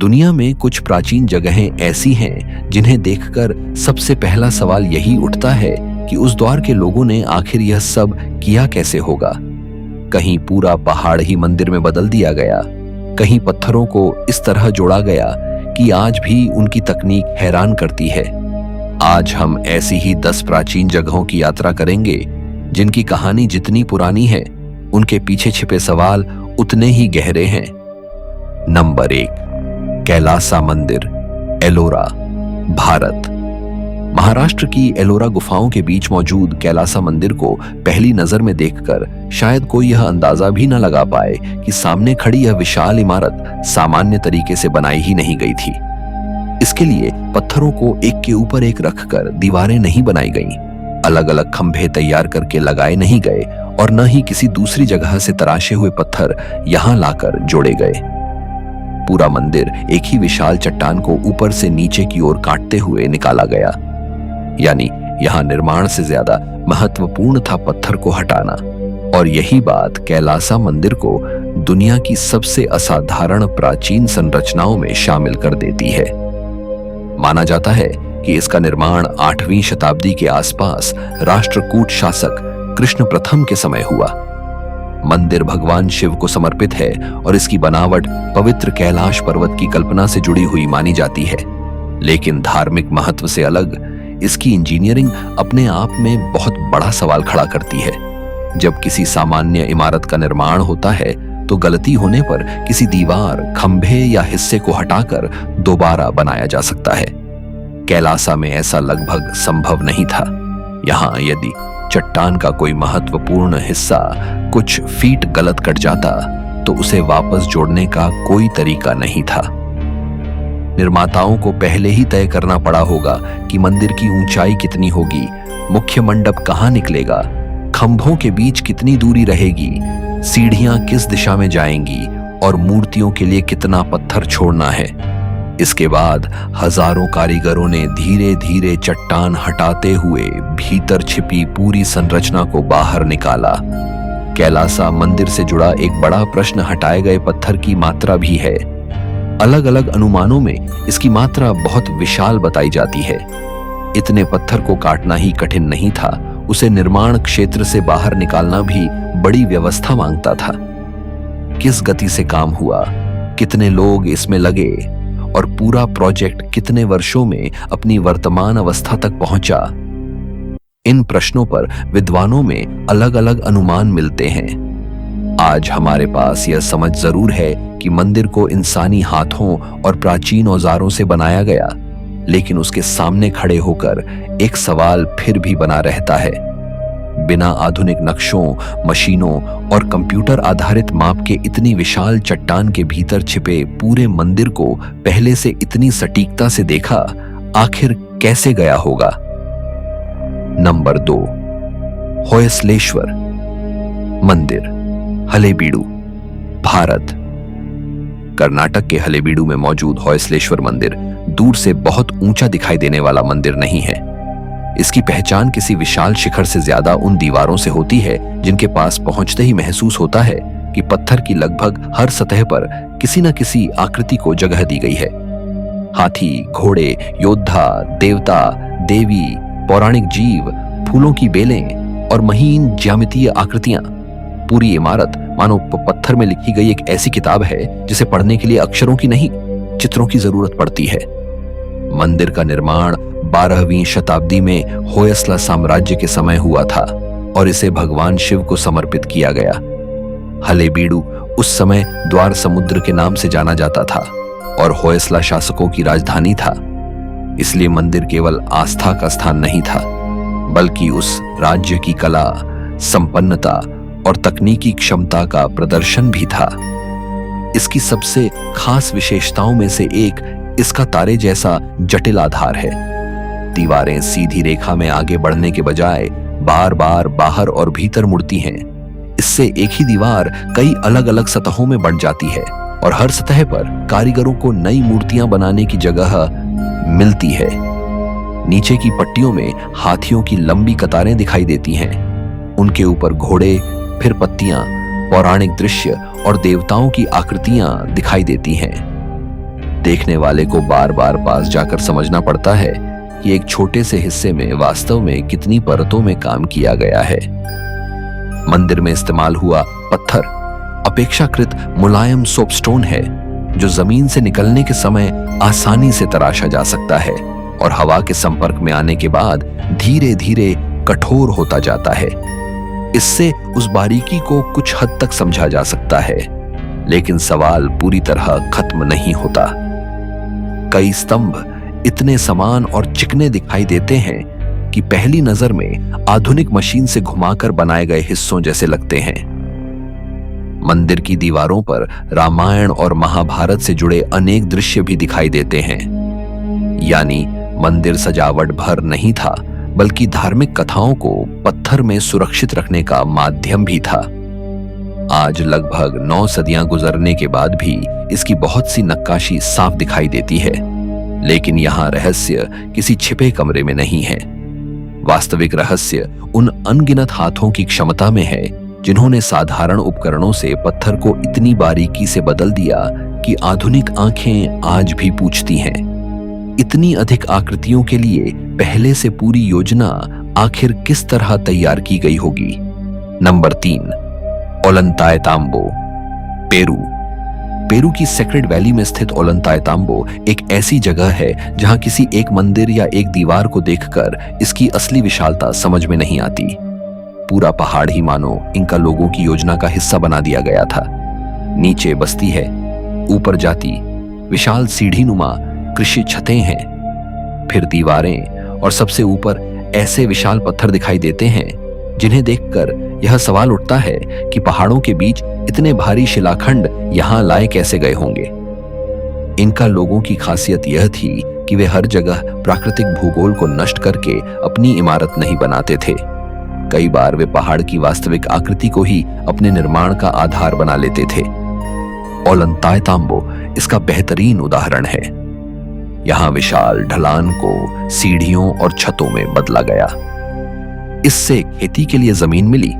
दुनिया में कुछ प्राचीन जगहें ऐसी हैं जिन्हें देखकर सबसे पहला सवाल यही उठता है कि उस दौर के लोगों ने आखिर यह सब किया कैसे होगा। कहीं पूरा पहाड़ ही मंदिर में बदल दिया गया, कहीं पत्थरों को इस तरह जोड़ा गया कि आज भी उनकी तकनीक हैरान करती है। आज हम ऐसी ही 10 प्राचीन जगहों की यात्रा करेंगे जिनकी कहानी जितनी पुरानी है, उनके पीछे छिपे सवाल उतने ही गहरे हैं। नंबर 1, कैलासा मंदिर, एलोरा, भारत। महाराष्ट्र की एलोरा गुफाओं के बीच मौजूद कैलासा मंदिर को पहली नजर में देखकर शायद कोई यह अंदाजा भी न लगा पाए कि सामने खड़ी यह विशाल इमारत सामान्य तरीके से बनाई ही नहीं गई थी। इसके लिए पत्थरों को एक के ऊपर एक रखकर दीवारें नहीं बनाई गईं, अलग अलग खंभे तैयार करके लगाए नहीं गए और न ही किसी दूसरी जगह से तराशे हुए पत्थर यहां लाकर जोड़े गए। पूरा मंदिर एक ही विशाल चट्टान को ऊपर से नीचे की ओर काटते हुए निकाला गया। यानी यहां निर्माण से ज्यादा महत्वपूर्ण था पत्थर को हटाना, और यही बात कैलासा मंदिर को दुनिया की सबसे असाधारण प्राचीन संरचनाओं में शामिल कर देती है। माना जाता है कि इसका निर्माण 8वीं शताब्दी के आसपास राष्ट्रकूट शासक कृष्ण प्रथम के समय हुआ। मंदिर भगवान शिव को समर्पित है और इसकी बनावट पवित्र कैलाश पर्वत की कल्पना से जुड़ी हुई मानी जाती है। लेकिन धार्मिक महत्व से अलग इसकी इंजीनियरिंग अपने आप में बहुत बड़ा सवाल खड़ा करती है। जब किसी सामान्य इमारत का निर्माण होता है तो गलती होने पर किसी दीवार, खंभे या हिस्से को हटाकर दोबारा बनाया जा सकता है। कैलासा में ऐसा लगभग संभव नहीं था। यहां यदि चट्टान का कोई महत्वपूर्ण हिस्सा कुछ फीट गलत कट जाता तो उसे वापस जोड़ने का कोई तरीका नहीं था। निर्माताओं को पहले ही तय करना पड़ा होगा कि मंदिर की ऊंचाई कितनी होगी, मुख्य मंडप कहां निकलेगा, खंभों के बीच कितनी दूरी रहेगी, सीढ़ियां किस दिशा में जाएंगी और मूर्तियों के लिए कितना पत्थर छोड़ना है। इसके बाद हजारों कारीगरों ने धीरे धीरे चट्टान हटाते हुए भीतर छिपी पूरी संरचना को बाहर निकाला। कैलासा मंदिर से जुड़ा एक बड़ा प्रश्न हटाए गए पत्थर की मात्रा भी है। अलग अलग अनुमानों में इसकी मात्रा बहुत विशाल बताई जाती है। इतने पत्थर को काटना ही कठिन नहीं था, उसे निर्माण क्षेत्र से बाहर निकालना भी बड़ी व्यवस्था मांगता था। किस गति से काम हुआ, कितने लोग इसमें लगे और पूरा प्रोजेक्ट कितने वर्षों में अपनी वर्तमान अवस्था तक पहुंचा, इन प्रश्नों पर विद्वानों में अलग अलग अनुमान मिलते हैं। आज हमारे पास यह समझ जरूर है कि मंदिर को इंसानी हाथों और प्राचीन औजारों से बनाया गया, लेकिन उसके सामने खड़े होकर एक सवाल फिर भी बना रहता है। बिना आधुनिक नक्शों, मशीनों और कंप्यूटर आधारित माप के इतनी विशाल चट्टान के भीतर छिपे पूरे मंदिर को पहले से इतनी सटीकता से देखा आखिर कैसे गया होगा। नंबर 2, होयसलेश्वर मंदिर, हलेबीडु, भारत। कर्नाटक के हलेबीडु में मौजूद होयसलेश्वर मंदिर दूर से बहुत ऊंचा दिखाई देने वाला मंदिर नहीं है। इसकी पहचान किसी विशाल शिखर से ज्यादा उन दीवारों से होती है जिनके पास पहुंचते ही महसूस होता है कि पत्थर की लगभग हर सतह पर किसी न किसी आकृति को जगह दी गई है। हाथी, घोड़े, योद्धा, देवता, देवी, पौराणिक जीव, फूलों की बेलें और महीन ज्यामितीय आकृतियां। पूरी इमारत मानो पत्थर में लिखी गई एक ऐसी किताब है जिसे पढ़ने के लिए अक्षरों की नहीं, चित्रों की जरूरत पड़ती है। मंदिर का निर्माण 12वीं शताब्दी में होयसला साम्राज्य के समय हुआ था और इसे भगवान शिव को समर्पित किया गया। हलेबीडु उस समय द्वार समुद्र के नाम से जाना जाता था और होयसला शासकों की राजधानी था। इसलिए मंदिर केवल आस्था का स्थान नहीं था, बल्कि उस राज्य की कला, संपन्नता और तकनीकी क्षमता का प्रदर्शन भी था। इसकी सबसे खास विशेषताओं में से एक इसका तारे जैसा जटिल आधार है। दीवारें सीधी रेखा में आगे बढ़ने के बजाय बार बार बाहर और भीतर मुड़ती हैं। इससे एक ही दीवार कई अलग अलग सतहों में बंट जाती है और हर सतह पर कारीगरों को नई मूर्तियां बनाने की जगह मिलती है। नीचे की पट्टियों में हाथियों की लंबी कतारें दिखाई देती हैं। उनके ऊपर घोड़े, फिर पत्तियां, पौराणिक दृश्य और देवताओं की आकृतियां दिखाई देती हैं। देखने वाले को बार बार पास जाकर समझना पड़ता है कि एक छोटे से हिस्से में वास्तव में कितनी परतों में काम किया गया है। मंदिर में इस्तेमाल हुआ पत्थर अपेक्षाकृत मुलायम सोपस्टोन है, जो जमीन से निकलने के समय आसानी से तराशा जा सकता है और हवा के संपर्क में आने के बाद धीरे धीरे कठोर होता जाता है। इससे उस बारीकी को कुछ हद तक समझा जा सकता है, लेकिन सवाल पूरी तरह खत्म नहीं होता। कई स्तंभ इतने समान और चिकने दिखाई देते हैं कि पहली नजर में आधुनिक मशीन से घुमाकर बनाए गए हिस्सों जैसे लगते हैं। मंदिर की दीवारों पर रामायण और महाभारत से जुड़े अनेक दृश्य भी दिखाई देते हैं। यानी मंदिर सजावट भर नहीं था, बल्कि धार्मिक कथाओं को पत्थर में सुरक्षित रखने का माध्यम भी था। आज लगभग 9 सदियां गुजरने के बाद भी इसकी बहुत सी नक्काशी साफ दिखाई देती है, लेकिन यहां रहस्य किसी छिपे कमरे में नहीं है। वास्तविक रहस्य उन अनगिनत हाथों की क्षमता में है, जिन्होंने साधारण उपकरणों से पत्थर को इतनी बारीकी से बदल दिया कि आधुनिक आंखें आज भी पूछती हैं, इतनी अधिक आकृतियों के लिए पहले से पूरी योजना आखिर किस तरह तैयार की गई होगी। Number 3, Ollantaytambo, Peru. पेरू की सेक्रेड वैली में स्थित ओलंतायताम्बो एक ऐसी जगह है जहां किसी एक मंदिर या एक दीवार को देखकर इसकी असली विशालता समझ में नहीं आती। पूरा पहाड़ ही मानो इनका लोगों की योजना का हिस्सा बना दिया गया था। नीचे बस्ती है, ऊपर जाति, विशाल सीढ़ीनुमा कृषि छतें हैं, फिर दीवारें और सबसे ऊपर ऐसे विशाल पत्थर दिखाई देते हैं जिन्हें देखकर यह सवाल उठता है कि पहाड़ों के बीच इतने भारी शिलाखंड यहां लाए कैसे गए होंगे। इनका लोगों की खासियत यह थी कि वे हर जगह प्राकृतिक भूगोल को नष्ट करके अपनी इमारत नहीं बनाते थे। कई बार वे पहाड़ की वास्तविक आकृति को ही अपने निर्माण का आधार बना लेते थे। ओलंतायताम्बो इसका बेहतरीन उदाहरण है। यहां विशाल ढलान को सीढ़ियों और छतों में बदला गया। इससे खेती के लिए जमीन मिली,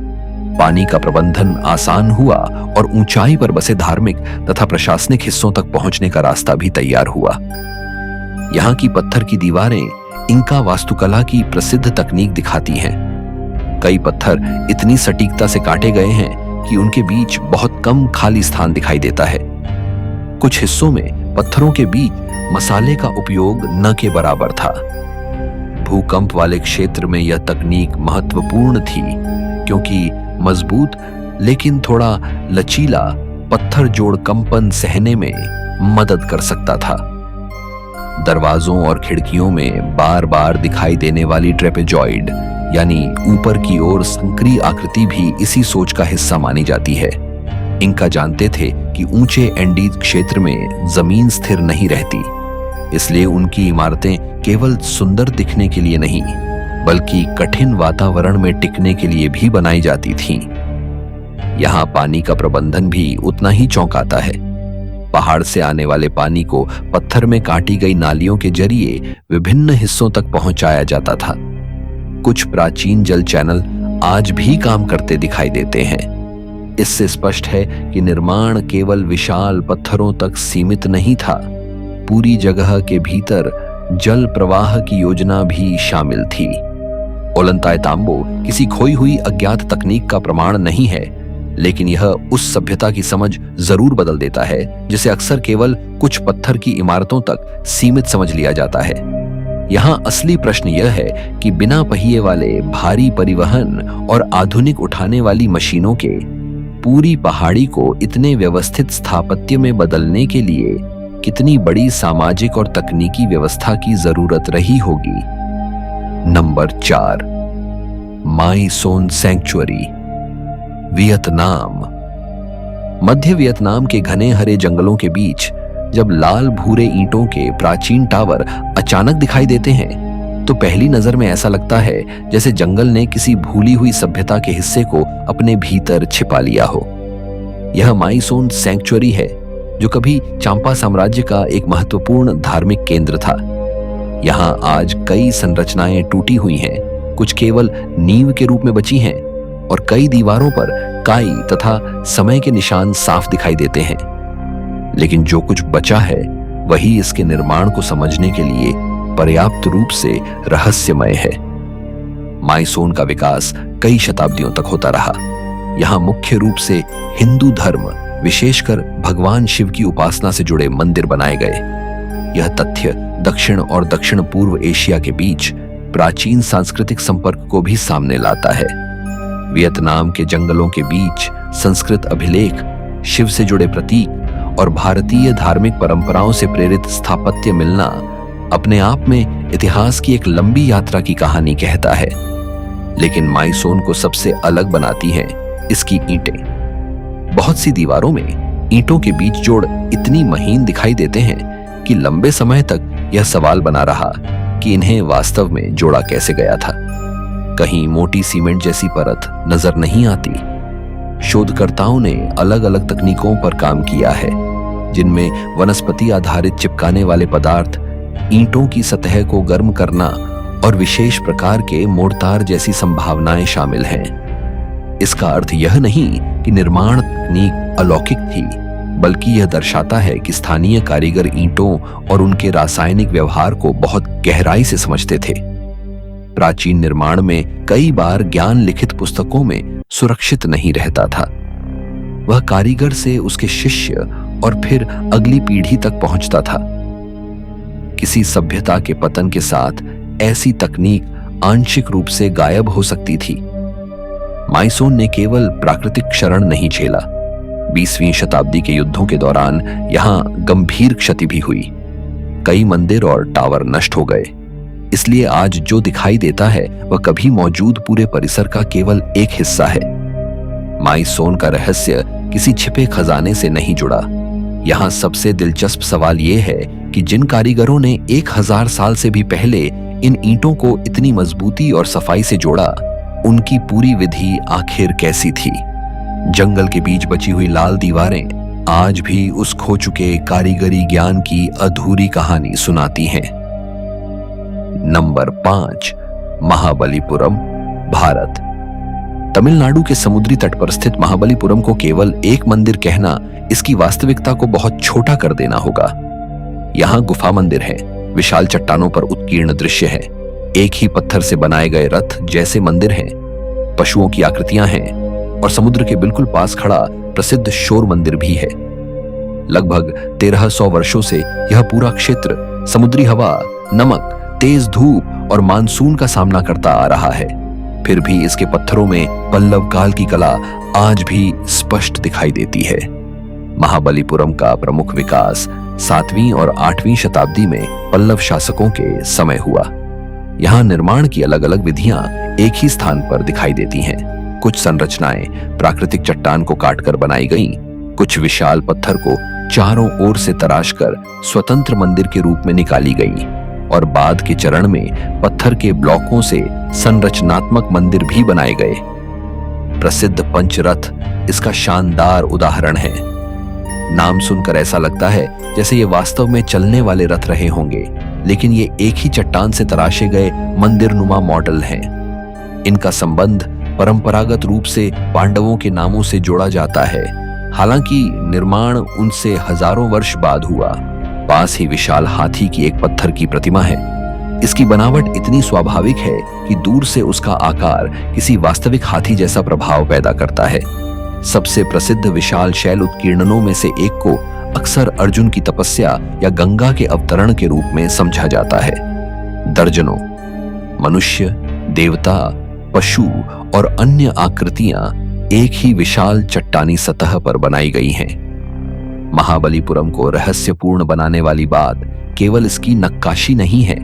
पानी का प्रबंधन आसान हुआ और ऊंचाई पर बसे धार्मिक तथा प्रशासनिक हिस्सों तक पहुंचने का रास्ता भी तैयार हुआ। यहां की पत्थर की दीवारें इंका वास्तुकला की प्रसिद्ध तकनीक दिखाती हैं। कई पत्थर इतनी सटीकता से काटे गए हैं कि उनके बीच बहुत कम खाली स्थान दिखाई देता है। कुछ हिस्सों में पत्थरों के बीच मसाले का उपयोग न के बराबर था। भूकंप वाले क्षेत्र में यह तकनीक महत्वपूर्ण थी, क्योंकि मजबूत लेकिन थोड़ा लचीला पत्थर जोड़ कंपन सहने में मदद कर सकता था। दरवाजों और खिड़कियों में बार बार दिखाई देने वाली ट्रेपेजॉइड यानी ऊपर की ओर संकरी आकृति भी इसी सोच का हिस्सा मानी जाती है। इंका जानते थे कि ऊंचे एंडीज क्षेत्र में जमीन स्थिर नहीं रहती, इसलिए उनकी इमारतें केवल सुंदर दिखने के लिए नहीं, बल्कि कठिन वातावरण में टिकने के लिए भी बनाई जाती थीं। यहां पानी का प्रबंधन भी उतना ही चौंकाता है। पहाड़ से आने वाले पानी को पत्थर में काटी गई नालियों के जरिए विभिन्न हिस्सों तक पहुंचाया जाता था। कुछ प्राचीन जल चैनल आज भी काम करते दिखाई देते हैं। इससे स्पष्ट है कि निर्माण केवल विशाल पत्थरों तक सीमित नहीं था, पूरी जगह के भीतर जल प्रवाह की योजना भी शामिल थी। ओलंतायताम्बो किसी खोई हुई अज्ञात तकनीक का प्रमाण नहीं है, लेकिन यह उस सभ्यता की समझ जरूर बदल देता है जिसे अक्सर केवल कुछ पत्थर की इमारतों तक सीमित समझ लिया जाता है। यहां असली प्रश्न यह है कि बिना पहिए वाले भारी परिवहन और आधुनिक उठाने वाली मशीनों के पूरी पहाड़ी को इतने व्यवस्थित स्थापत्य में बदलने के लिए कितनी बड़ी सामाजिक और तकनीकी व्यवस्था की जरूरत रही होगी। नंबर 4, माई सोन सैंक्चुअरी, वियतनाम। मध्य वियतनाम के घने हरे जंगलों के बीच जब लाल भूरे ईंटों के प्राचीन टावर अचानक दिखाई देते हैं, तो पहली नजर में ऐसा लगता है जैसे जंगल ने किसी भूली हुई सभ्यता के हिस्से को अपने भीतर छिपा लिया हो। यह माई सोन सैंक्चुअरी है, जो कभी चांपा साम्राज्य का एक महत्वपूर्ण धार्मिक केंद्र था। यहाँ आज कई संरचनाएं टूटी हुई हैं, कुछ केवल नींव के रूप में बची हैं और कई दीवारों पर काई तथा समय के निशान साफ दिखाई देते हैं। लेकिन जो कुछ बचा है वही इसके निर्माण को समझने के लिए पर्याप्त रूप से रहस्यमय है। माइसोन का विकास कई शताब्दियों तक होता रहा। यहाँ मुख्य रूप से हिंदू धर्म, विशेषकर भगवान शिव की उपासना से जुड़े मंदिर बनाए गए। यह तथ्य दक्षिण और दक्षिण पूर्व एशिया के बीच प्राचीन सांस्कृतिक संपर्क को भी सामने लाता है। वियतनाम के जंगलों के बीच संस्कृत अभिलेख, शिव से जुड़े प्रतीक और भारतीय धार्मिक परंपराओं से प्रेरित स्थापत्य मिलना अपने आप में इतिहास की एक लंबी यात्रा की कहानी कहता है। लेकिन माइसोन को सबसे अलग बनाती हैं इसकी ईंटें। बहुत सी दीवारों में ईंटों के बीच जोड़ इतनी महीन दिखाई देते हैं कि लंबे समय तक यह सवाल बना रहा कि इन्हें वास्तव में जोड़ा कैसे गया था। कहीं मोटी सीमेंट जैसी परत नजर नहीं आती। शोधकर्ताओं ने अलग अलग तकनीकों पर काम किया है, जिनमें वनस्पति आधारित चिपकाने वाले पदार्थ, ईंटों की सतह को गर्म करना और विशेष प्रकार के मोर्टार जैसी संभावनाएं शामिल हैं। इसका अर्थ यह नहीं कि निर्माण तकनीक अलौकिक थी, बल्कि यह दर्शाता है कि स्थानीय कारीगर ईंटों और उनके रासायनिक व्यवहार को बहुत गहराई से समझते थे। प्राचीन निर्माण में कई बार ज्ञान लिखित पुस्तकों में सुरक्षित नहीं रहता था। वह कारीगर से उसके शिष्य और फिर अगली पीढ़ी तक पहुंचता था। किसी सभ्यता के पतन के साथ ऐसी तकनीक आंशिक रूप से गायब हो सकती थी। माइसोन ने केवल प्राकृतिक क्षरण नहीं झेला। 20वीं शताब्दी के युद्धों के दौरान यहां गंभीर क्षति भी हुई। कई मंदिर और टावर नष्ट हो गए। इसलिए आज जो दिखाई देता है वह कभी मौजूद पूरे परिसर का केवल एक हिस्सा है। माइसोन का रहस्य किसी छिपे खजाने से नहीं जुड़ा। यहाँ सबसे दिलचस्प सवाल यह है कि जिन कारीगरों ने 1000 साल से भी पहले इन ईंटों को इतनी मजबूती और सफाई से जोड़ा, उनकी पूरी विधि आखिर कैसी थी? जंगल के बीच बची हुई लाल दीवारें आज भी उस खो चुके कारीगरी ज्ञान की अधूरी कहानी सुनाती हैं। नंबर 5, महाबलीपुरम, भारत। तमिलनाडु के समुद्री तट पर स्थित महाबलीपुरम को केवल एक मंदिर कहना इसकी वास्तविकता को बहुत छोटा कर देना होगा। यहाँ गुफा मंदिर है, विशाल चट्टानों पर उत्कीर्ण दृश्य है, एक ही पत्थर से बनाए गए रथ जैसे मंदिर हैं, पशुओं की आकृतियां हैं और समुद्र के बिल्कुल पास खड़ा प्रसिद्ध शोर मंदिर भी है। लगभग 1300 वर्षों से यह पूरा क्षेत्र समुद्री हवा, नमक, तेज धूप और मानसून का सामना करता आ रहा है। फिर भी इसके पत्थरों में पल्लव काल की कला आज भी स्पष्ट दिखाई देती है। महाबलीपुरम का प्रमुख विकास 7वीं और 8वीं शताब्दी में पल्लव शासकों के समय हुआ। यहाँ निर्माण की अलग अलग विधियां एक ही स्थान पर दिखाई देती हैं। कुछ संरचनाएं प्राकृतिक चट्टान को काटकर बनाई गईं, कुछ विशाल पत्थर को चारों ओर से तराशकर स्वतंत्र मंदिर के रूप में निकाली गई और बाद के चरण में पत्थर के ब्लॉकों से संरचनात्मक मंदिर भी बनाए गए। प्रसिद्ध पंचरथ इसका शानदार उदाहरण है। नाम सुनकर ऐसा लगता है जैसे ये वास्तव में चलने वाले रथ रहे होंगे, लेकिन ये एक ही चट्टान से तराशे गए मंदिरनुमा मॉडल हैं। इनका संबंध परंपरागत रूप से पांडवों के नामों से जोड़ा जाता है, हालांकि निर्माण उनसे हजारों वर्ष बाद हुआ। पास ही विशाल हाथी की एक पत्थर की प्रतिमा है। इसकी बनावट इतनी स्वाभाविक है कि दूर से उसका आकार किसी वास्तविक हाथी जैसा प्रभाव पैदा करता है। सबसे प्रसिद्ध विशाल शैल उत्कीर्णनों में से एक को अक्सर अर्जुन की तपस्या या गंगा के अवतरण के रूप में समझा जाता है। दर्जनों मनुष्य, देवता, पशु और अन्य आकृतियां एक ही विशाल चट्टानी सतह पर बनाई गई हैं। महाबलीपुरम को रहस्यपूर्ण बनाने वाली बात केवल इसकी नक्काशी नहीं है।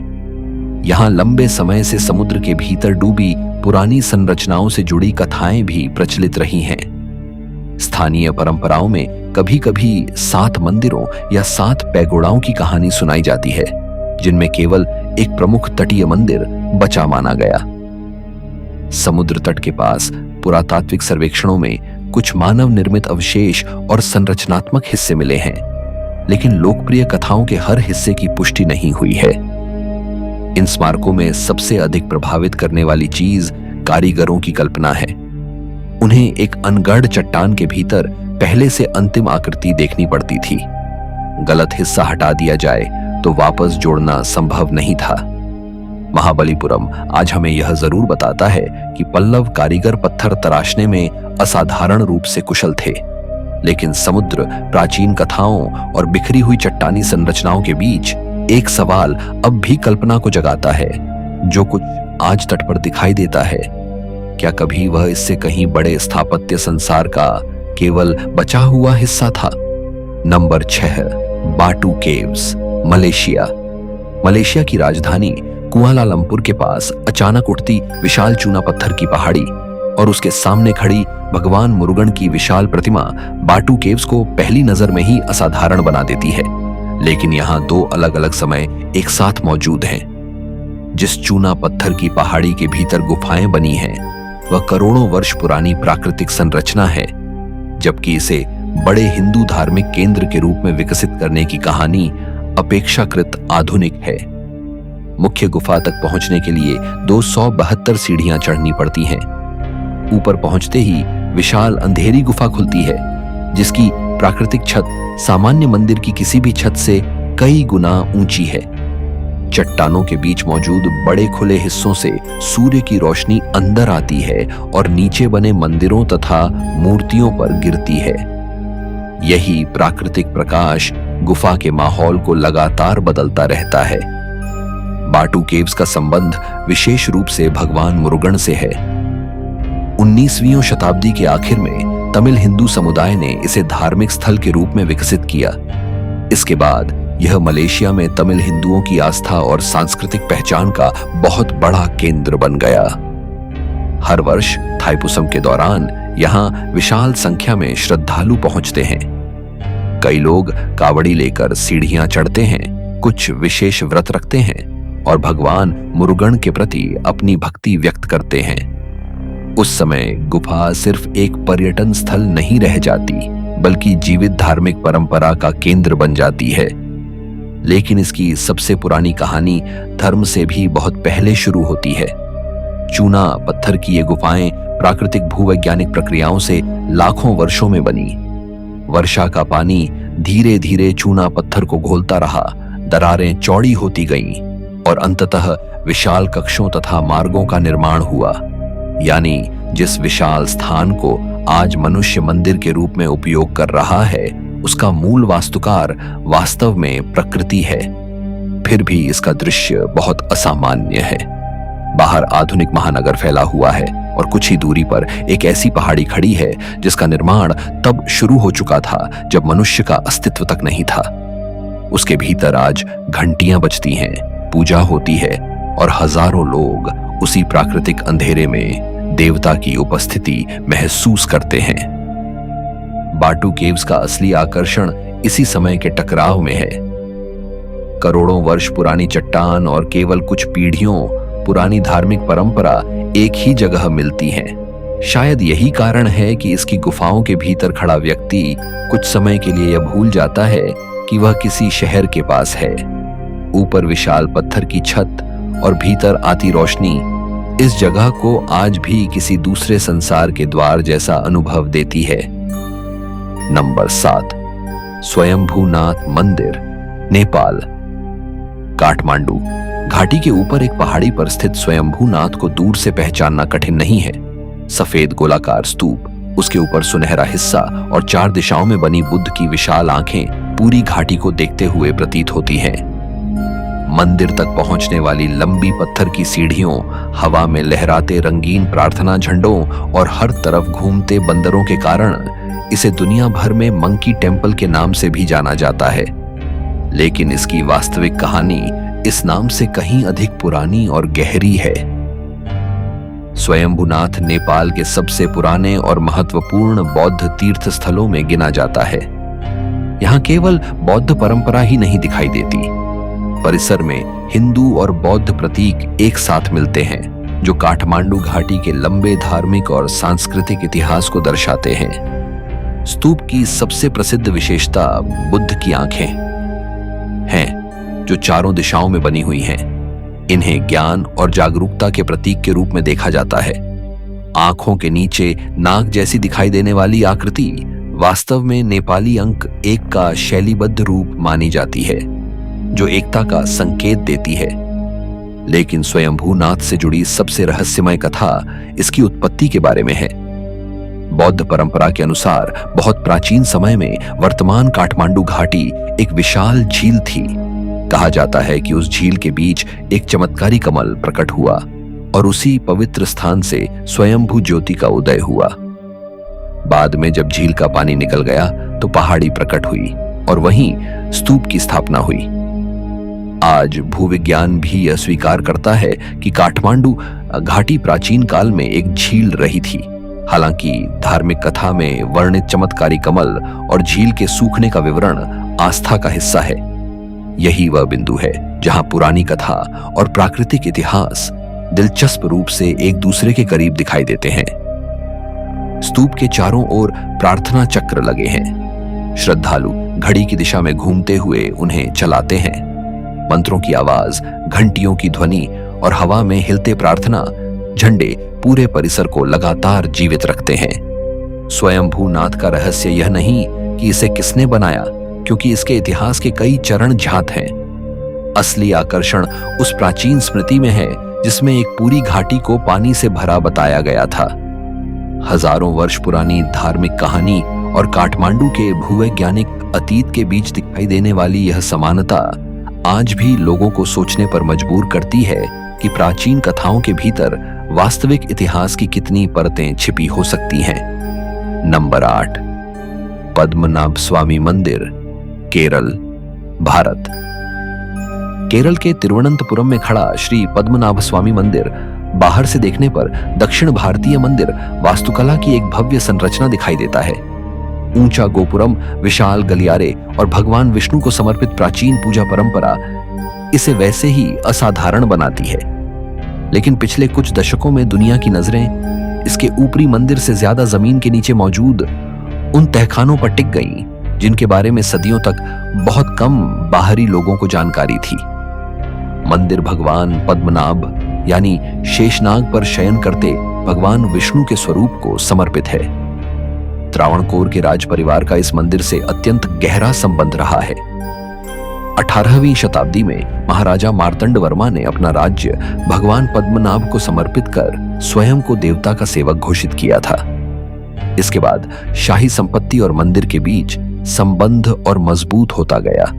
यहाँ लंबे समय से समुद्र के भीतर डूबी पुरानी संरचनाओं से जुड़ी कथाएं भी प्रचलित रही हैं। स्थानीय परंपराओं में कभी कभी 7 मंदिरों या 7 पैगोडाओं की कहानी सुनाई जाती है, जिनमें केवल एक प्रमुख तटीय मंदिर बचा माना गया। समुद्र तट के पास पुरातात्विक सर्वेक्षणों में कुछ मानव निर्मित अवशेष और संरचनात्मक हिस्से मिले हैं, लेकिन लोकप्रिय कथाओं के हर हिस्से की पुष्टि नहीं हुई है। इन स्मारकों में सबसे अधिक प्रभावित करने वाली चीज कारीगरों की कल्पना है। उन्हें एक अनगढ़ चट्टान के भीतर पहले से अंतिम आकृति देखनी पड़ती थी। गलत हिस्सा हटा दिया जाए तो वापस जोड़ना संभव नहीं था। महाबलीपुरम आज हमें यह जरूर बताता है कि पल्लव कारीगर पत्थर तराशने में असाधारण रूप से कुशल थे, लेकिन समुद्र, प्राचीन कथाओं और बिखरी हुई चट्टानी संरचनाओं के बीच एक सवाल अब भी कल्पना को जगाता है। जो कुछ आज तट पर दिखाई देता है, क्या कभी वह इससे कहीं बड़े स्थापत्य संसार का केवल बचा हुआ हिस्सा था? नंबर 6, बाटू केव्स, मलेशिया। मलेशिया की राजधानी कुआलालंपुर के पास अचानक उठती विशाल चूना पत्थर की पहाड़ी और उसके सामने खड़ी भगवान मुरुगन की विशाल प्रतिमा बाटू केव्स को पहली नजर में ही असाधारण बना देती है। लेकिन यहाँ दो अलग अलग समय एक साथ मौजूद हैं। जिस चूना पत्थर की पहाड़ी के भीतर गुफाएं बनी हैं, वह करोड़ों वर्ष पुरानी प्राकृतिक संरचना है, जबकि इसे बड़े हिंदू धार्मिक केंद्र के रूप में विकसित करने की कहानी अपेक्षाकृत आधुनिक है। मुख्य गुफा तक पहुंचने के लिए 272 सीढ़ियां चढ़नी पड़ती हैं। ऊपर पहुंचते ही विशाल अंधेरी गुफा खुलती है, जिसकी प्राकृतिक छत सामान्य मंदिर की किसी भी छत से कई गुना ऊंची है। चट्टानों के बीच मौजूद बड़े खुले हिस्सों से सूर्य की रोशनी अंदर आती है और नीचे बने मंदिरों तथा मूर्तियों पर गिरती है। यही प्राकृतिक प्रकाश गुफा के माहौल को लगातार बदलता रहता है। बाटू केव्स का संबंध विशेष रूप से भगवान मुरुगन से है। 19वीं शताब्दी के आखिर में तमिल हिंदू समुदाय ने इसे धार्मिक स्थल के रूप में विकसित किया। इसके बाद यह मलेशिया में तमिल हिंदुओं की आस्था और सांस्कृतिक पहचान का बहुत बड़ा केंद्र बन गया। हर वर्ष थाईपुसम के दौरान यहाँ विशाल संख्या में श्रद्धालु पहुंचते हैं। कई लोग कावड़ी लेकर सीढ़ियां चढ़ते हैं, कुछ विशेष व्रत रखते हैं और भगवान मुरुगन के प्रति अपनी भक्ति व्यक्त करते हैं। उस समय गुफा सिर्फ एक पर्यटन स्थल नहीं रह जाती, बल्कि जीवित धार्मिक परंपरा का केंद्र बन जाती है। लेकिन इसकी सबसे पुरानी कहानी धर्म से भी बहुत पहले शुरू होती है। चूना पत्थर की ये गुफाएं प्राकृतिक भूवैज्ञानिक प्रक्रियाओं से लाखों वर्षों में बनी। वर्षा का पानी धीरे धीरे चूना पत्थर को घोलता रहा, दरारें चौड़ी होती गईं और अंततः विशाल कक्षों तथा मार्गों का निर्माण हुआ। यानी जिस विशाल स्थान को आज मनुष्य मंदिर के रूप में उपयोग कर रहा है, उसका मूल वास्तुकार वास्तव में प्रकृति है। फिर भी इसका दृश्य बहुत असामान्य है। बाहर आधुनिक महानगर फैला हुआ है और कुछ ही दूरी पर एक ऐसी पहाड़ी खड़ी है जिसका निर्माण तब शुरू हो चुका था जब मनुष्य का अस्तित्व तक नहीं था। उसके भीतर आज घंटियां बजती हैं, पूजा होती है और हजारों लोग उसी प्राकृतिक अंधेरे में देवता की उपस्थिति महसूस करते हैं। बाटू केव्स का असली आकर्षण इसी समय के टकराव में है। करोड़ों वर्ष पुरानी चट्टान और केवल कुछ पीढ़ियों पुरानी धार्मिक परंपरा एक ही जगह मिलती हैं। शायद यही कारण है कि इसकी गुफाओं के भीतर खड़ा व्यक्ति कुछ समय के लिए यह भूल जाता है कि वह किसी शहर के पास है। ऊपर विशाल पत्थर की छत और भीतर आती रोशनी इस जगह को आज भी किसी दूसरे संसार के द्वार जैसा अनुभव देती है। नंबर 7, स्वयंभूनाथ मंदिर, नेपाल। काठमांडू घाटी के ऊपर एक पहाड़ी पर स्थित स्वयंभूनाथ को दूर से पहचानना कठिन नहीं है। सफेद गोलाकार स्तूप, उसके ऊपर सुनहरा हिस्सा और 4 दिशाओं में बनी बुद्ध की विशाल आंखें पूरी घाटी को देखते हुए प्रतीत होती हैं। मंदिर तक पहुंचने वाली लंबी पत्थर की सीढ़ियों, हवा में लहराते रंगीन प्रार्थना झंडों और हर तरफ घूमते बंदरों के कारण इसे दुनिया भर में मंकी टेम्पल के नाम से भी जाना जाता है। लेकिन इसकी वास्तविक कहानी इस नाम से कहीं अधिक पुरानी और गहरी है। स्वयंभूनाथ नेपाल के सबसे पुराने और महत्वपूर्ण बौद्ध तीर्थ स्थलों में गिना जाता है। यहाँ केवल बौद्ध परंपरा ही नहीं दिखाई देती। परिसर में हिंदू और बौद्ध प्रतीक एक साथ मिलते हैं, जो काठमांडू घाटी के लंबे धार्मिक और सांस्कृतिक इतिहास को दर्शाते हैं। स्तूप की सबसे प्रसिद्ध विशेषता बुद्ध की आंखें हैं, जो चारों दिशाओं में बनी हुई हैं। इन्हें ज्ञान और जागरूकता के प्रतीक के रूप में देखा जाता है। आंखों के नीचे नाग जैसी दिखाई देने वाली आकृति वास्तव में नेपाली अंक 1 का शैलीबद्ध रूप मानी जाती है, जो एकता का संकेत देती है। लेकिन स्वयंभूनाथ से जुड़ी सबसे रहस्यमय कथा इसकी उत्पत्ति के बारे में है। बौद्ध परंपरा के अनुसार बहुत प्राचीन समय में वर्तमान काठमांडू घाटी एक विशाल झील थी। कहा जाता है कि उस झील के बीच एक चमत्कारी कमल प्रकट हुआ और उसी पवित्र स्थान से स्वयंभू ज्योति का उदय हुआ। बाद में जब झील का पानी निकल गया तो पहाड़ी प्रकट हुई और वहीं स्तूप की स्थापना हुई। आज भूविज्ञान भी यह स्वीकार करता है कि काठमांडू घाटी प्राचीन काल में एक झील रही थी। हालांकि धार्मिक कथा में वर्णित चमत्कारी कमल और झील के सूखने का विवरण आस्था का हिस्सा है। यही वह बिंदु है जहां पुरानी कथा और प्राकृतिक इतिहास दिलचस्प रूप से एक दूसरे के करीब दिखाई देते हैं। स्तूप के चारों ओर प्रार्थना चक्र लगे हैं। श्रद्धालु घड़ी की दिशा में घूमते हुए उन्हें चलाते हैं। मंत्रों की आवाज, घंटियों की ध्वनि और हवा में हिलते प्रार्थना झंडे पूरे परिसर को लगातार जीवित रखते हैं। स्वयंभूनाथ का रहस्य यह नहीं कि इसे किसने बनाया, क्योंकि इसके इतिहास के कई चरण ज्ञात हैं। असली आकर्षण उस प्राचीन स्मृति में है जिसमें एक पूरी घाटी को पानी से भरा बताया गया था। हजारों वर्ष पुरानी धार्मिक कहानी और काठमांडू के भूवैज्ञानिक अतीत के बीच दिखाई देने वाली यह समानता आज भी लोगों को सोचने पर मजबूर करती है कि प्राचीन कथाओं के भीतर वास्तविक इतिहास की कितनी परतें छिपी हो सकती हैं। नंबर 8, पद्मनाभ स्वामी मंदिर, केरल, भारत। केरल के तिरुवनंतपुरम में खड़ा श्री पद्मनाभ स्वामी मंदिर बाहर से देखने पर दक्षिण भारतीय मंदिर वास्तुकला की एक भव्य संरचना दिखाई देता है। ऊंचा गोपुरम, विशाल गलियारे और भगवान विष्णु को समर्पित प्राचीन पूजा परंपरा इसे वैसे ही असाधारण बनाती है। लेकिन पिछले कुछ दशकों में दुनिया की नजरें इसके ऊपरी मंदिर से ज्यादा जमीन के नीचे मौजूद उन तहखानों पर टिक गईं, जिनके बारे में सदियों तक बहुत कम बाहरी लोगों को जानकारी थी। मंदिर भगवान पद्मनाभ यानी शेषनाग पर शयन करते भगवान विष्णु के स्वरूप को समर्पित है। त्रावणकोर के राज परिवार का इस मंदिर से अत्यंत गहरा संबंध रहा है। 18वीं शताब्दी में महाराजा मार्तंड वर्मा ने अपना राज्य भगवान पद्मनाभ को समर्पित कर स्वयं को देवता का सेवक घोषित किया था। इसके बाद शाही संपत्ति और मंदिर के बीच संबंध और मजबूत होता गया।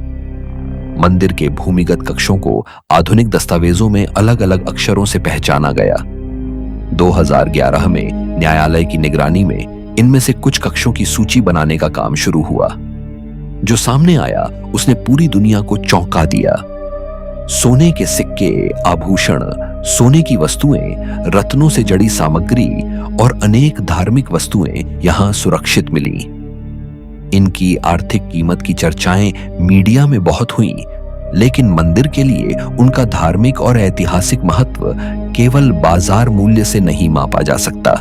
मंदिर के भूमिगत कक्षों को आधुनिक दस्तावेजों में अलग अलग अक्षरों से पहचाना गया। 2011 में न्यायालय की निगरानी में इनमें से कुछ कक्षों की सूची बनाने का काम शुरू हुआ। जो सामने आया उसने पूरी दुनिया को चौंका दिया। सोने के सिक्के, आभूषण, सोने की वस्तुएं, रत्नों से जड़ी सामग्री और अनेक धार्मिक वस्तुएं यहां सुरक्षित मिली। इनकी आर्थिक कीमत की चर्चाएं मीडिया में बहुत हुई, लेकिन मंदिर के लिए उनका धार्मिक और ऐतिहासिक महत्व केवल बाजार मूल्य से नहीं मापा जा सकता।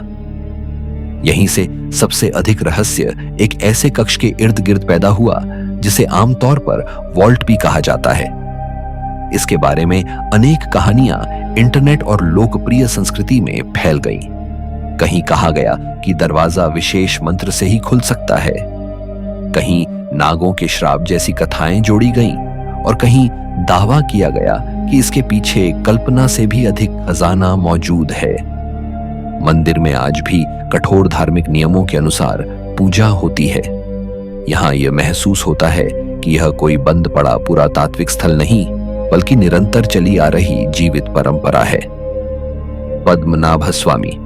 यहीं से सबसे अधिक रहस्य एक ऐसे कक्ष के इर्द गिर्द पैदा हुआ जिसे आमतौर पर वॉल्ट भी कहा जाता है। इसके बारे में अनेक कहानियां इंटरनेट और लोकप्रिय संस्कृति में फैल गईं। कहीं कहा गया कि दरवाजा विशेष मंत्र से ही खुल सकता है, कहीं नागों के श्राप जैसी कथाएं जोड़ी गईं और कहीं दावा किया गया कि इसके पीछे कल्पना से भी अधिक खजाना मौजूद है। मंदिर में आज भी कठोर धार्मिक नियमों के अनुसार पूजा होती है। यहाँ यह महसूस होता है कि यह कोई बंद पड़ा पुरातात्विक स्थल नहीं, बल्कि निरंतर चली आ रही जीवित परंपरा है। पद्मनाभ स्वामी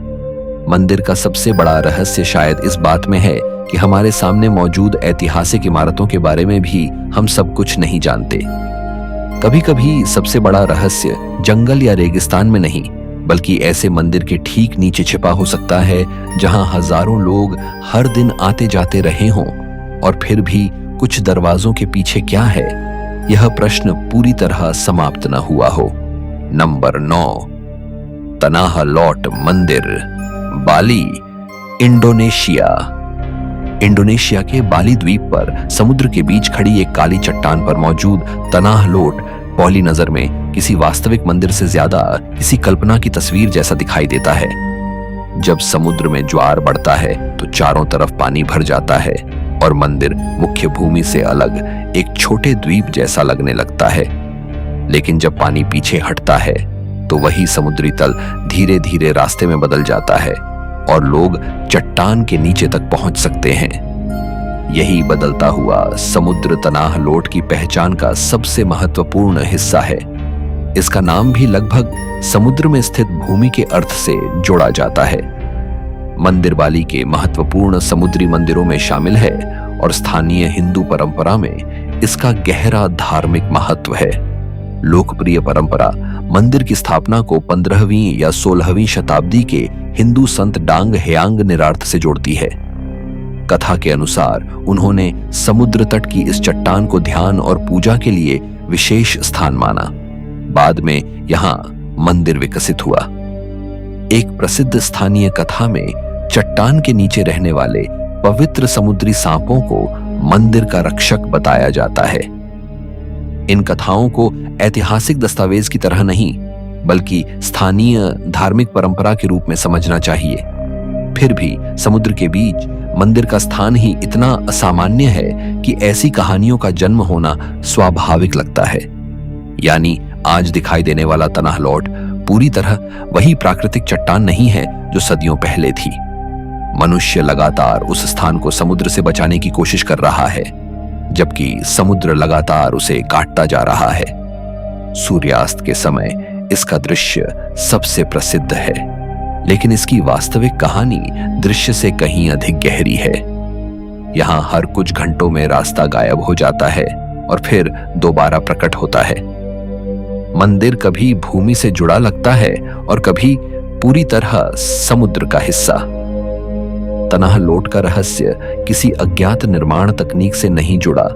मंदिर का सबसे बड़ा रहस्य शायद इस बात में है कि हमारे सामने मौजूद ऐतिहासिक इमारतों के बारे में भी हम सब कुछ नहीं जानते। कभी कभी सबसे बड़ा रहस्य जंगल या रेगिस्तान में नहीं, बल्कि ऐसे मंदिर के ठीक नीचे छिपा हो सकता है जहां हजारों लोग हर दिन आते जाते रहे हों, और फिर भी कुछ दरवाजों के पीछे क्या है, यह प्रश्न पूरी तरह समाप्त न हुआ हो। नंबर 9, तनाह लॉट मंदिर, बाली, इंडोनेशिया। इंडोनेशिया के बाली द्वीप पर समुद्र के बीच खड़ी एक काली चट्टान पर मौजूद तनाह लोट पहली नजर में किसी वास्तविक मंदिर से ज्यादा किसी कल्पना की तस्वीर जैसा दिखाई देता है। जब समुद्र में ज्वार बढ़ता है तो चारों तरफ पानी भर जाता है। और मंदिर मुख्य भूमि से अलग एक छोटे द्वीप जैसा लगने लगता है। लेकिन जब पानी पीछे हटता है तो वही समुद्री तल धीरे धीरे रास्ते में बदल जाता है और लोग चट्टान के नीचे तक पहुंच सकते हैं। यही बदलता हुआ समुद्र तनाह लोट की पहचान का सबसे महत्वपूर्ण हिस्सा है। इसका नाम भी लगभग समुद्र में स्थित भूमि के अर्थ से जोड़ा जाता है। मंदिर बाली के महत्वपूर्ण समुद्री मंदिरों में शामिल है और स्थानीय हिंदू परंपरा में इसका गहरा धार्मिक महत्व है। लोकप्रिय परंपरा मंदिर की स्थापना को 15वीं या 16वीं शताब्दी के हिंदू संत डांग हेयांग निरार्थ से जोड़ती है। कथा के अनुसार उन्होंने समुद्र तट की इस चट्टान को ध्यान और पूजा के लिए विशेष स्थान माना। बाद में यहां मंदिर विकसित हुआ। एक प्रसिद्ध स्थानीय कथा में चट्टान के नीचे रहने वाले पवित्र समुद्री सांपों को मंदिर का रक्षक बताया जाता है। इन कथाओं को ऐतिहासिक दस्तावेज की तरह नहीं बल्कि स्थानीय धार्मिक परंपरा के रूप में समझना चाहिए। फिर भी समुद्र के बीच मंदिर का स्थान ही इतना असामान्य है कि ऐसी कहानियों का जन्म होना स्वाभाविक लगता है। यानी आज दिखाई देने वाला तनाह लौट पूरी तरह वही प्राकृतिक चट्टान नहीं है जो सदियों पहले थी। मनुष्य लगातार उस स्थान को समुद्र से बचाने की कोशिश कर रहा है, जबकि समुद्र लगातार उसे काटता जा रहा है। सूर्यास्त के समय इसका दृश्य सबसे प्रसिद्ध है, लेकिन इसकी वास्तविक कहानी दृश्य से कहीं अधिक गहरी है। यहां हर कुछ घंटों में रास्ता गायब हो जाता है और फिर दोबारा प्रकट होता है। मंदिर कभी भूमि से जुड़ा लगता है और कभी पूरी तरह समुद्र का हिस्सा। तनाह लोट का रहस्य किसी अज्ञात निर्माण तकनीक से नहीं जुड़ा।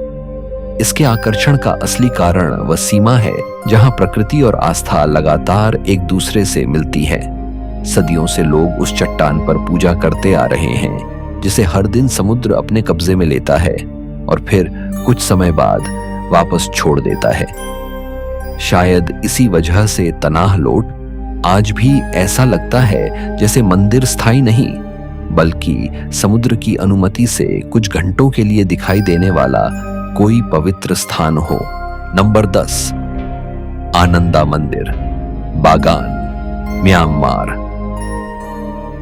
इसके आकर्षण का असली कारण वह सीमा है जहां प्रकृति और आस्था लगातार एक दूसरे से मिलती है। सदियों से लोग उस चट्टान पर पूजा करते आ रहे हैं, जिसे हर दिन समुद्र अपने कब्जे में लेता है और फिर कुछ समय बाद वापस छोड़ देता है। शायद इसी वजह से तनाह लोट आज भी ऐसा लगता है जैसे मंदिर स्थायी नहीं बल्कि समुद्र की अनुमति से कुछ घंटों के लिए दिखाई देने वाला कोई पवित्र स्थान हो। नंबर 10, आनंदा मंदिर, बागान, म्यांमार।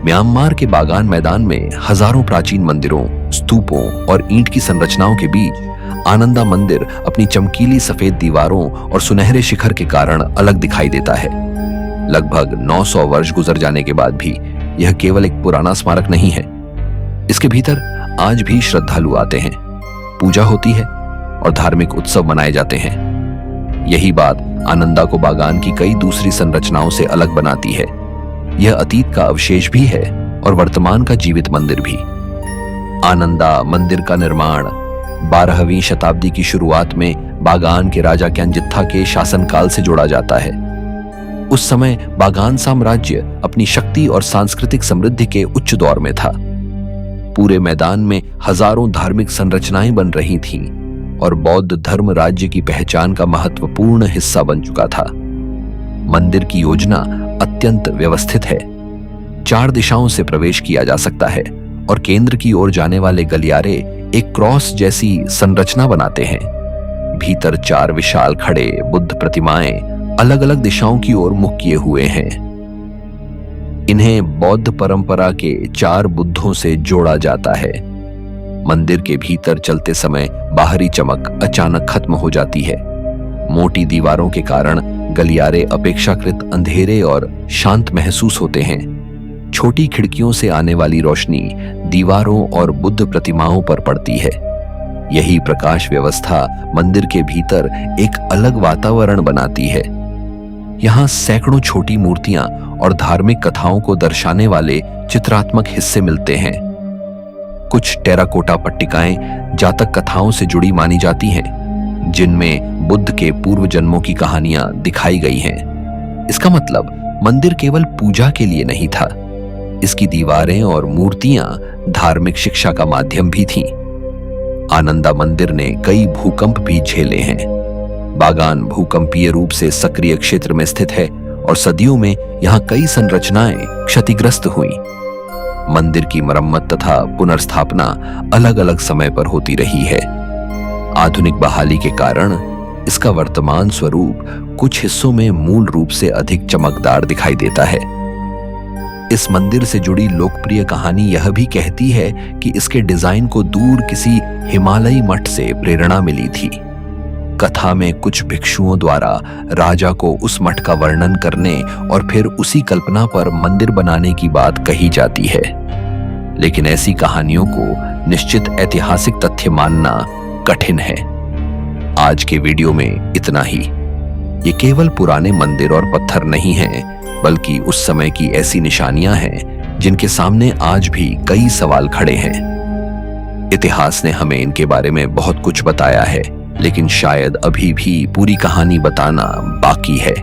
म्यांमार के बागान मैदान में हजारों प्राचीन मंदिरों, स्तूपों और ईंट की संरचनाओं के बीच आनंदा मंदिर अपनी चमकीली सफेद दीवारों और सुनहरे शिखर के कारण अलग दिखाई देता है। लगभग 900 वर्ष गुजर जाने के बाद भी यह केवल एक पुराना स्मारक नहीं है। इसके भीतर आज भी श्रद्धालु आते हैं, पूजा होती है और धार्मिक उत्सव मनाए जाते हैं। यही बात आनंदा को बागान की कई दूसरी संरचनाओं से अलग बनाती है। यह अतीत का अवशेष भी है और वर्तमान का जीवित मंदिर भी। आनंदा मंदिर का निर्माण 12वीं शताब्दी की शुरुआत में बागान के राजा क्यांजित्था के शासनकाल से जोड़ा जाता है। उस समय बागान साम्राज्य अपनी शक्ति और सांस्कृतिक समृद्धि के उच्च दौर में था। पूरे मैदान में हजारों धार्मिक संरचनाएं बन रही थीं और बौद्ध धर्म राज्य की पहचान का महत्वपूर्ण हिस्सा बन चुका था। मंदिर की योजना अत्यंत व्यवस्थित है। 4 दिशाओं से प्रवेश किया जा सकता है और केंद्र की ओर जाने वाले गलियारे एक क्रॉस जैसी संरचना बनाते हैं। भीतर 4 विशाल खड़े बुद्ध प्रतिमाएं अलग अलग दिशाओं की ओर मुख किए हुए हैं। इन्हें बौद्ध परंपरा के 4 बुद्धों से जोड़ा जाता है। मंदिर के भीतर चलते समय बाहरी चमक अचानक खत्म हो जाती है। मोटी दीवारों के कारण गलियारे अपेक्षाकृत अंधेरे और शांत महसूस होते हैं। छोटी खिड़कियों से आने वाली रोशनी दीवारों और बुद्ध प्रतिमाओं पर पड़ती है। यही प्रकाश व्यवस्था मंदिर के भीतर एक अलग वातावरण बनाती है। यहाँ सैकड़ों छोटी मूर्तियां और धार्मिक कथाओं को दर्शाने वाले चित्रात्मक हिस्से मिलते हैं। कुछ टेराकोटा पट्टिकाएं जातक कथाओं से जुड़ी मानी जाती हैं, जिनमें बुद्ध के पूर्व जन्मों की कहानियां दिखाई गई हैं। इसका मतलब मंदिर केवल पूजा के लिए नहीं था, इसकी दीवारें और मूर्तियां धार्मिक शिक्षा का माध्यम भी थीं। आनंदा मंदिर ने कई भूकंप भी झेले हैं। बागान भूकंपीय रूप से सक्रिय क्षेत्र में स्थित है और सदियों में यहां कई संरचनाएं क्षतिग्रस्त हुई। मंदिर की मरम्मत तथा पुनर्स्थापना अलग अलग समय पर होती रही है। आधुनिक बहाली के कारण इसका वर्तमान स्वरूप कुछ हिस्सों में मूल रूप से अधिक चमकदार दिखाई देता है। इस मंदिर से जुड़ी लोकप्रिय कहानी यह भी कहती है कि इसके डिजाइन को दूर किसी हिमालयी मठ से प्रेरणा मिली थी। कथा में कुछ भिक्षुओं द्वारा राजा को उस मठ का वर्णन करने और फिर उसी कल्पना पर मंदिर बनाने की बात कही जाती है, लेकिन ऐसी कहानियों को निश्चित ऐतिहासिक तथ्य मानना कठिन है। आज के वीडियो में इतना ही। ये केवल पुराने मंदिर और पत्थर नहीं हैं, बल्कि उस समय की ऐसी निशानियां हैं जिनके सामने आज भी कई सवाल खड़े हैं। इतिहास ने हमें इनके बारे में बहुत कुछ बताया है, लेकिन शायद अभी भी पूरी कहानी बताना बाकी है।